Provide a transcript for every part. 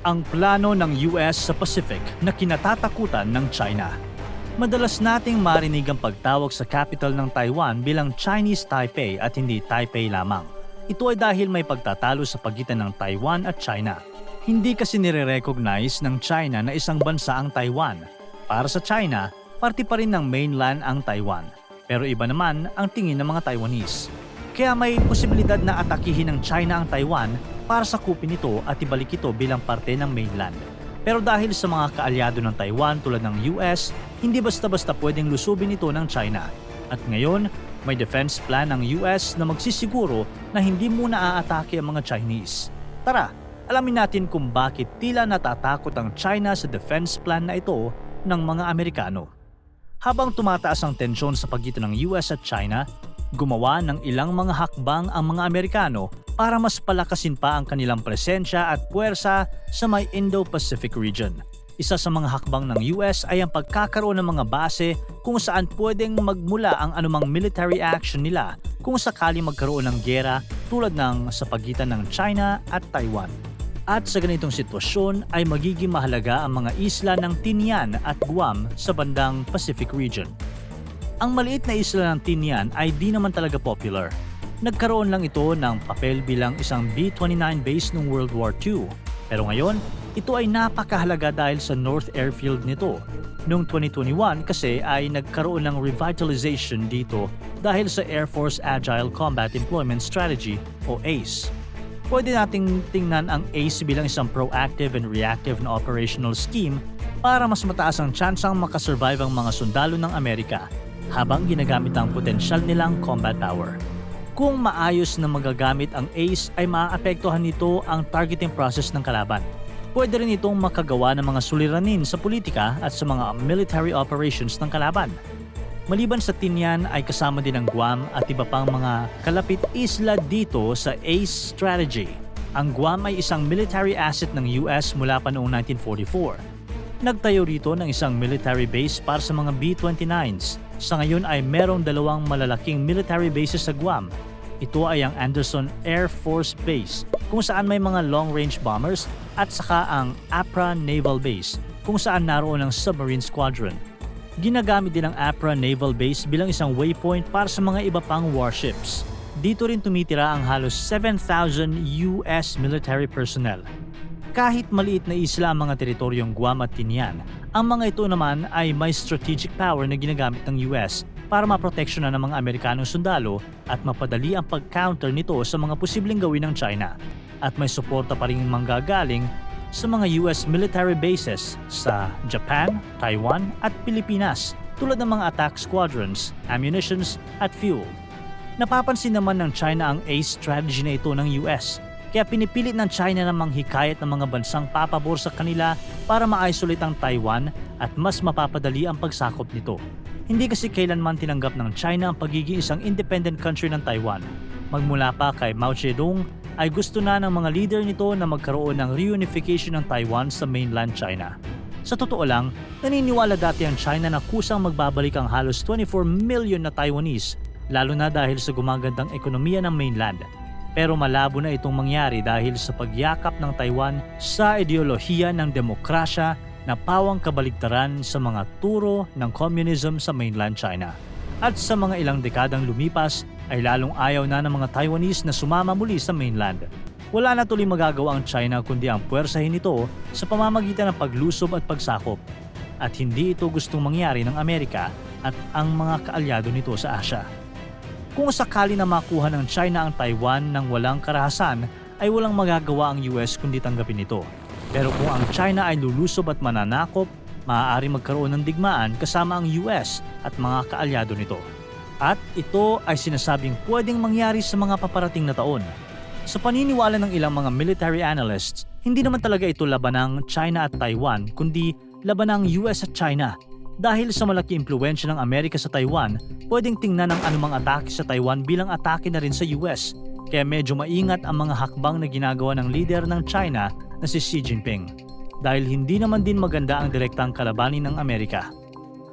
ang plano ng US sa Pacific na kinatatakutan ng China. Madalas nating marinig ang pagtawag sa capital ng Taiwan bilang Chinese Taipei at hindi Taipei lamang. Ito ay dahil may pagtatalo sa pagitan ng Taiwan at China. Hindi kasi nire-recognize ng China na isang bansa ang Taiwan. Para sa China, parte pa rin ng mainland ang Taiwan. Pero iba naman ang tingin ng mga Taiwanese. Kaya may posibilidad na atakihin ng China ang Taiwan para sakupin ito at ibalik ito bilang parte ng mainland. Pero dahil sa mga kaalyado ng Taiwan tulad ng US, hindi basta-basta pwedeng lusubin ito ng China. At ngayon, may defense plan ng US na magsisiguro na hindi muna aatake ang mga Chinese. Tara, alamin natin kung bakit tila natatakot ang China sa defense plan na ito ng mga Amerikano. Habang tumataas ang tensyon sa pagitan ng US at China, gumawa ng ilang mga hakbang ang mga Amerikano para mas palakasin pa ang kanilang presensya at puwersa sa may Indo-Pacific region. Isa sa mga hakbang ng US ay ang pagkakaroon ng mga base kung saan pwedeng magmula ang anumang military action nila kung sakali magkaroon ng giyera tulad ng sa pagitan ng China at Taiwan. At sa ganitong sitwasyon ay magiging mahalaga ang mga isla ng Tinian at Guam sa bandang Pacific region. Ang maliit na isla ng Tinian ay di naman talaga popular. Nagkaroon lang ito ng papel bilang isang B-29 base noong World War II. Pero ngayon, ito ay napakahalaga dahil sa North Airfield nito. Noong 2021 kasi ay nagkaroon ng revitalization dito dahil sa Air Force Agile Combat Employment Strategy o ACE. Pwede nating tingnan ang ACE bilang isang proactive and reactive na operational scheme para mas mataas ang tsansang makasurvive ang mga sundalo ng Amerika habang ginagamit ang potensyal nilang combat power. Kung maayos na magagamit ang ACE ay maaapektuhan nito ang targeting process ng kalaban. Pwede rin itong makagawa ng mga suliranin sa politika at sa mga military operations ng kalaban. Maliban sa Tinian ay kasama din ang Guam at iba pang mga kalapit isla dito sa ACE strategy. Ang Guam ay isang military asset ng US mula pa noong 1944. Nagtayo rito ng isang military base para sa mga B-29s. Sa ngayon ay merong dalawang malalaking military bases sa Guam. Ito ay ang Anderson Air Force Base kung saan may mga long-range bombers at saka ang APRA Naval Base kung saan naroon ang submarine squadron. Ginagamit din ang APRA Naval Base bilang isang waypoint para sa mga iba pang warships. Dito rin tumitira ang halos 7,000 US military personnel. Kahit maliit na isla ang mga teritoryong Guam at Tinian, ang mga ito naman ay may strategic power na ginagamit ng US para maproteksyonan ng mga Amerikanong sundalo at mapadali ang pag-counter nito sa mga posibleng gawin ng China. At may suporta pa rin manggagaling sa mga US military bases sa Japan, Taiwan at Pilipinas tulad ng mga attack squadrons, ammunitions at fuel. Napapansin naman ng China ang ACE strategy na ito ng US. Kaya pinipilit ng China na manghikayat ng mga bansang papabor sa kanila para ma-isolate ang Taiwan at mas mapapadali ang pagsakop nito. Hindi kasi kailanman tinanggap ng China ang pagiging isang independent country ng Taiwan. Magmula pa kay Mao Zedong ay gusto na ng mga leader nito na magkaroon ng reunification ng Taiwan sa mainland China. Sa totoo lang, naniniwala dati ang China na kusang magbabalik ang halos 24 million na Taiwanese, lalo na dahil sa gumagandang ekonomiya ng mainland. Pero malabo na itong mangyari dahil sa pagyakap ng Taiwan sa ideolohiya ng demokrasya na pawang kabaligtaran sa mga turo ng communism sa mainland China. At sa mga ilang dekadang lumipas ay lalong ayaw na ng mga Taiwanese na sumama muli sa mainland. Wala na tuloy magagawa ang China kundi ang puwersahin nito sa pamamagitan ng paglusob at pagsakop. At hindi ito gustong mangyari ng Amerika at ang mga kaalyado nito sa Asia. Kung sakali na makuha ng China ang Taiwan ng walang karahasan, ay walang magagawa ang US kundi tanggapin ito. Pero kung ang China ay lulusob at mananakop, maaari magkaroon ng digmaan kasama ang US at mga kaalyado nito. At ito ay sinasabing pwedeng mangyari sa mga paparating na taon. Sa paniniwala ng ilang mga military analysts, hindi naman talaga ito laban ng China at Taiwan, kundi laban ng US at China. Dahil sa malaki impluwensya ng Amerika sa Taiwan, pwedeng tingnan ang anumang atake sa Taiwan bilang atake na rin sa US. Kaya medyo maingat ang mga hakbang na ginagawa ng leader ng China na si Xi Jinping. Dahil hindi naman din maganda ang direktang kalabanin ng Amerika.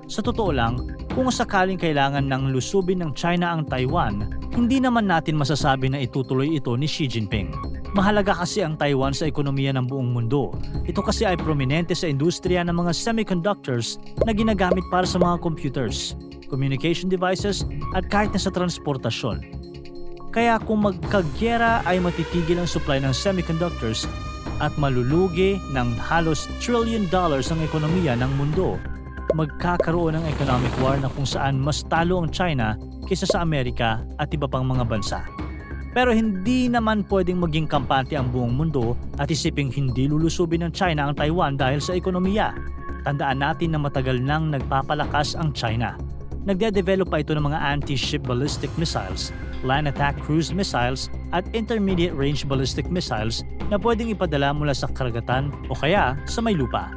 Sa totoo lang, kung sakaling kailangan ng lusubin ng China ang Taiwan, hindi naman natin masasabi na itutuloy ito ni Xi Jinping. Mahalaga kasi ang Taiwan sa ekonomiya ng buong mundo. Ito kasi ay prominente sa industriya ng mga semiconductors na ginagamit para sa mga computers, communication devices at kahit na sa transportasyon. Kaya kung magkagyera ay matitigil ang supply ng semiconductors at malulugi ng halos $1 trillion ang ekonomiya ng mundo. Magkakaroon ng economic war na kung saan mas talo ang China kaysa sa Amerika at iba pang mga bansa. Pero hindi naman pwedeng maging kampante ang buong mundo at isiping hindi lulusubin ng China ang Taiwan dahil sa ekonomiya. Tandaan natin na matagal nang nagpapalakas ang China. Nagde-develop pa ito ng mga anti-ship ballistic missiles, land attack cruise missiles at intermediate range ballistic missiles na pwedeng ipadala mula sa karagatan o kaya sa may lupa.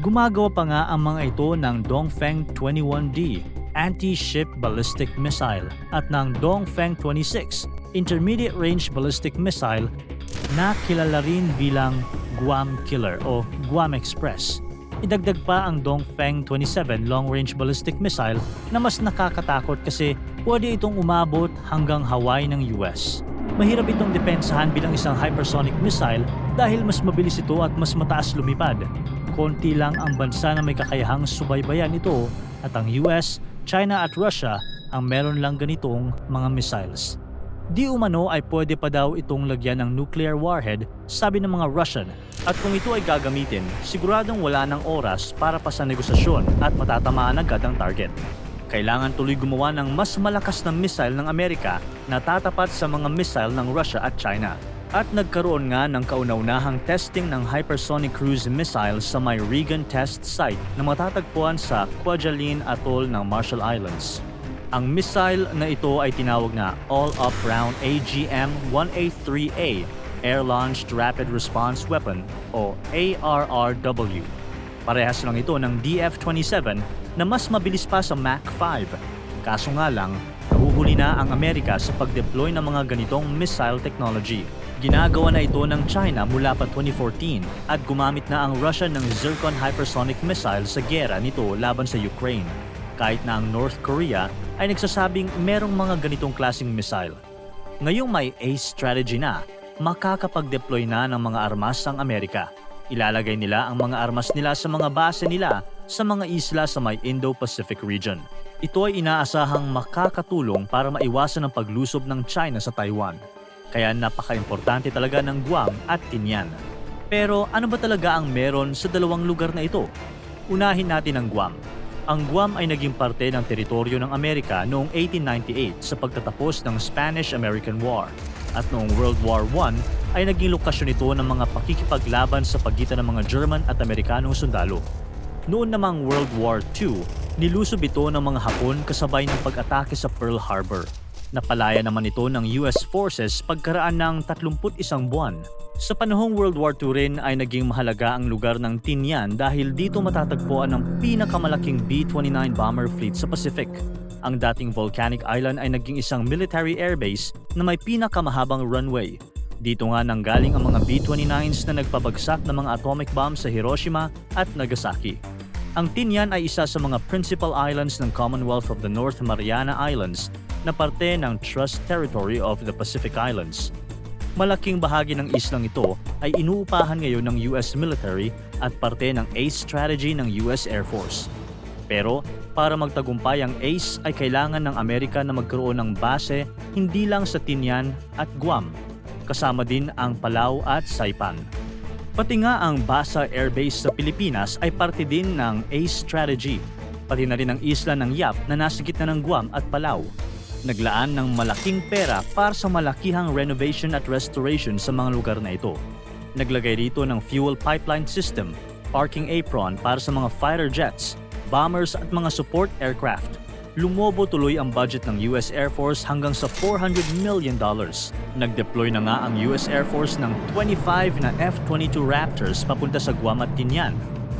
Gumagawa pa nga ang mga ito ng Dongfeng 21D anti-ship ballistic missile at ng Dongfeng 26 intermediate range ballistic missile na kilala rin bilang Guam Killer o Guam Express. Idagdag pa ang Dongfeng 27 long-range ballistic missile na mas nakakatakot kasi pwede itong umabot hanggang Hawaii ng US. Mahirap itong depensahan bilang isang hypersonic missile dahil mas mabilis ito at mas mataas lumipad. Konti lang ang bansa na may kakayahang subaybayan ito at ang US, China at Russia ang meron lang ganitong mga missiles. Di umano ay pwede pa daw itong lagyan ng nuclear warhead, sabi ng mga Russian. At kung ito ay gagamitin, siguradong wala ng oras para pa sa negosasyon at matatamaan agad ang target. Kailangan tuloy gumawa ng mas malakas na missile ng Amerika na tatapat sa mga missile ng Russia at China. At nagkaroon nga ng kauna-unahang testing ng hypersonic cruise missile sa may Reagan test site na matatagpuan sa Kwajalein Atoll ng Marshall Islands. Ang missile na ito ay tinawag na All-Up Round AGM-183A Air-Launched Rapid Response Weapon o ARRW. Parehas lang ito ng DF-27 na mas mabilis pa sa Mach 5. Kaso nga lang, nahuhuli na ang Amerika sa pag-deploy ng mga ganitong missile technology. Ginagawa na ito ng China mula pa 2014 at gumamit na ang Russia ng Zircon hypersonic missile sa giyera nito laban sa Ukraine. Kahit na ang North Korea ay nagsasabing merong mga ganitong klaseng missile. Ngayong may ACE strategy na, makakapag-deploy na ng mga armas ang Amerika. Ilalagay nila ang mga armas nila sa mga base nila sa mga isla sa may Indo-Pacific region. Ito ay inaasahang makakatulong para maiwasan ang paglusob ng China sa Taiwan. Kaya napaka-importante talaga ng Guam at Tinian. Pero ano ba talaga ang meron sa dalawang lugar na ito? Unahin natin ang Guam. Ang Guam ay naging parte ng teritoryo ng Amerika noong 1898 sa pagtatapos ng Spanish-American War. At noong World War I ay naging lokasyon ito ng mga pakikipaglaban sa pagitan ng mga German at Amerikanong sundalo. Noon namang World War II, nilusob ito ng mga Hapon kasabay ng pag-atake sa Pearl Harbor. Napalaya naman ito ng US forces pagkaraan ng 31 buwan. Sa panahong World War II rin ay naging mahalaga ang lugar ng Tinian dahil dito matatagpuan ang pinakamalaking B-29 bomber fleet sa Pacific. Ang dating volcanic island ay naging isang military airbase na may pinakamahabang runway. Dito nga nanggaling ang mga B-29s na nagpabagsak ng mga atomic bomb sa Hiroshima at Nagasaki. Ang Tinian ay isa sa mga principal islands ng Commonwealth of the North Mariana Islands na parte ng Trust Territory of the Pacific Islands. Malaking bahagi ng islang ito ay inuupahan ngayon ng US military at parte ng ACE strategy ng US Air Force. Pero para magtagumpay ang ACE ay kailangan ng Amerika na magkaroon ng base hindi lang sa Tinian at Guam, kasama din ang Palau at Saipan. Pati nga ang Basa Air Base sa Pilipinas ay parte din ng ACE strategy, pati na rin ang isla ng Yap na nasa gitna ng Guam at Palau. Naglaan ng malaking pera para sa malakihang renovation at restoration sa mga lugar na ito. Naglagay dito ng fuel pipeline system, parking apron para sa mga fighter jets, bombers at mga support aircraft. Lumobo tuloy ang budget ng US Air Force hanggang sa $400 million. Nag-deploy na nga ang US Air Force ng 25 na F-22 Raptors papunta sa Guam at Tinian.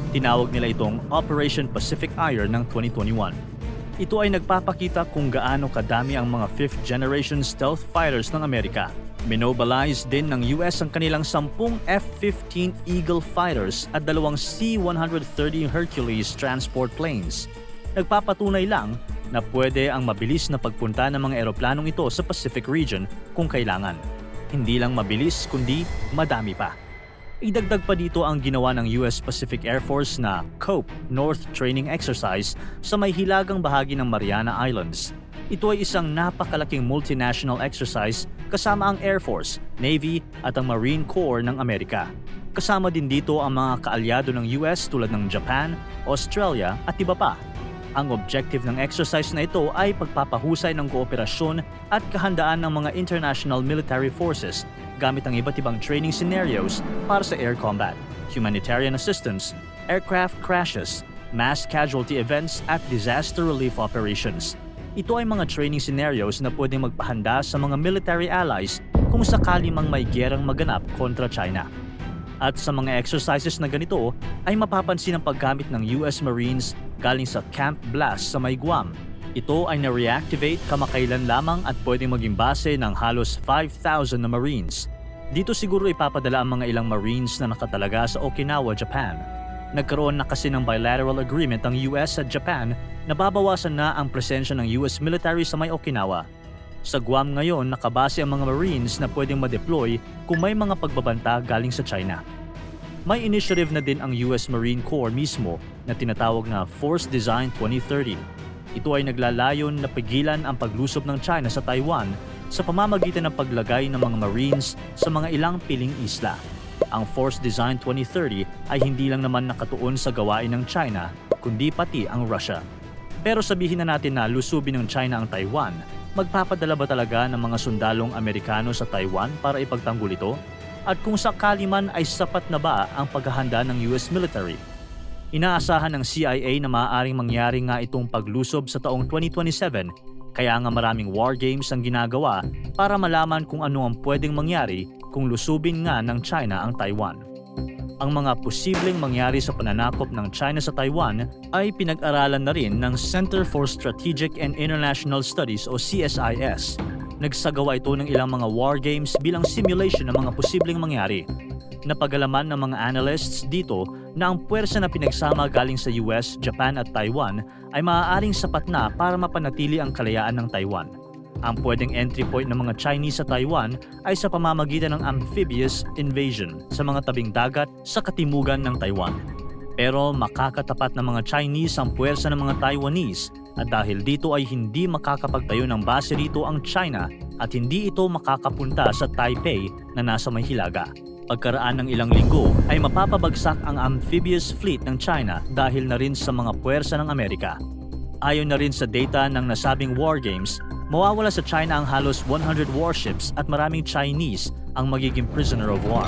Tinawag nila itong Operation Pacific Iron ng 2021. Ito ay nagpapakita kung gaano kadami ang mga 5th generation stealth fighters ng Amerika. Minobilize din ng US ang kanilang 10 F-15 Eagle fighters at 2 C-130 Hercules transport planes. Nagpapatunay lang na pwede ang mabilis na pagpunta ng mga eroplanong ito sa Pacific region kung kailangan. Hindi lang mabilis kundi madami pa. Idagdag pa dito ang ginawa ng US Pacific Air Force na COPE North Training Exercise sa may hilagang bahagi ng Mariana Islands. Ito ay isang napakalaking multinational exercise kasama ang Air Force, Navy at ang Marine Corps ng Amerika. Kasama din dito ang mga kaalyado ng US tulad ng Japan, Australia at iba pa. Ang objective ng exercise na ito ay pagpapahusay ng kooperasyon at kahandaan ng mga international military forces gamit ang iba't ibang training scenarios para sa air combat, humanitarian assistance, aircraft crashes, mass casualty events at disaster relief operations. Ito ay mga training scenarios na pwedeng magpahanda sa mga military allies kung sakali mang may gerang maganap kontra China. At sa mga exercises na ganito ay mapapansin ang paggamit ng US Marines galing sa Camp Blast sa may Guam. Ito ay na-reactivate kamakailan lamang at pwedeng maging base ng halos 5,000 na Marines. Dito siguro ipapadala ang mga ilang Marines na nakatalaga sa Okinawa, Japan. Nagkaroon na kasi ng bilateral agreement ang US at Japan na babawasan na ang presensya ng US military sa may Okinawa. Sa Guam ngayon, nakabase ang mga Marines na pwedeng ma-deploy kung may mga pagbabanta galing sa China. May initiative na din ang US Marine Corps mismo na tinatawag na Force Design 2030. Ito ay naglalayon na pigilan ang paglusob ng China sa Taiwan sa pamamagitan ng paglagay ng mga Marines sa mga ilang piling isla. Ang Force Design 2030 ay hindi lang naman nakatuon sa gawain ng China, kundi pati ang Russia. Pero sabihin na natin na lusubin ng China ang Taiwan, magpapadala ba talaga ng mga sundalong Amerikano sa Taiwan para ipagtanggol ito? At kung sakali man ay sapat na ba ang paghahanda ng US military? Inaasahan ng CIA na maaaring mangyari nga itong paglusob sa taong 2027, kaya nga maraming war games ang ginagawa para malaman kung ano ang pwedeng mangyari kung lusubin nga ng China ang Taiwan. Ang mga posibleng mangyari sa pananakop ng China sa Taiwan ay pinag-aralan na rin ng Center for Strategic and International Studies o CSIS. Nagsagawa ito ng ilang mga war games bilang simulation ng mga posibleng mangyari. Napagalaman ng mga analysts dito na ang puwersa na pinagsama galing sa US, Japan at Taiwan ay maaaring sapat na para mapanatili ang kalayaan ng Taiwan. Ang pwedeng entry point ng mga Chinese sa Taiwan ay sa pamamagitan ng amphibious invasion sa mga tabing dagat sa katimugan ng Taiwan. Pero makakatapat ng mga Chinese ang puwersa ng mga Taiwanese at dahil dito ay hindi makakapagtayo ng base rito ang China at hindi ito makakapunta sa Taipei na nasa may hilaga. Pagkaraan ng ilang linggo ay mapapabagsak ang amphibious fleet ng China dahil na rin sa mga puwersa ng Amerika. Ayon na rin sa data ng nasabing war games, mawawala sa China ang halos 100 warships at maraming Chinese ang magiging prisoner of war.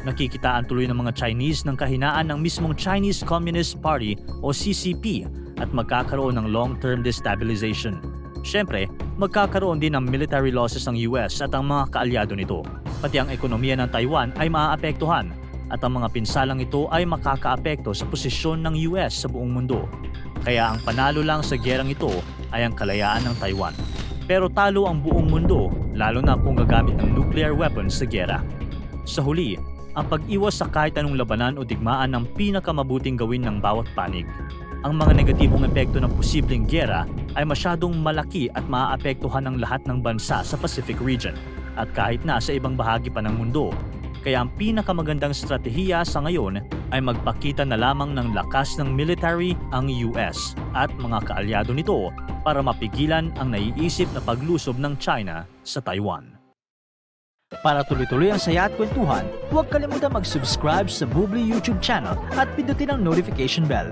Nakikitaan tuloy ng mga Chinese ng kahinaan ng mismong Chinese Communist Party o CCP at magkakaroon ng long-term destabilization. Siyempre, magkakaroon din ng military losses ng US at ang mga kaalyado nito. Pati ang ekonomiya ng Taiwan ay maaapektuhan at ang mga pinsalang ito ay makakaapekto sa posisyon ng US sa buong mundo. Kaya ang panalo lang sa gerang ito ay ang kalayaan ng Taiwan. Pero talo ang buong mundo, lalo na kung gagamit ng nuclear weapons sa gera. Sa huli, ang pag-iwas sa kahit anong labanan o digmaan ang pinakamabuting gawin ng bawat panig. Ang mga negatibong epekto ng posibleng gera ay masyadong malaki at maaapektuhan ng lahat ng bansa sa Pacific region at kahit na sa ibang bahagi pa ng mundo. Kaya ang pinakamagandang stratehiya sa ngayon ay magpakita na lamang ng lakas ng military ang US at mga kaalyado nito para mapigilan ang naiisip na paglusob ng China sa Taiwan. Para tuloy-tuloy ang saya at kwentuhan, huwag kalimutan mag-subscribe sa Bubbly YouTube channel at pindutin ang notification bell.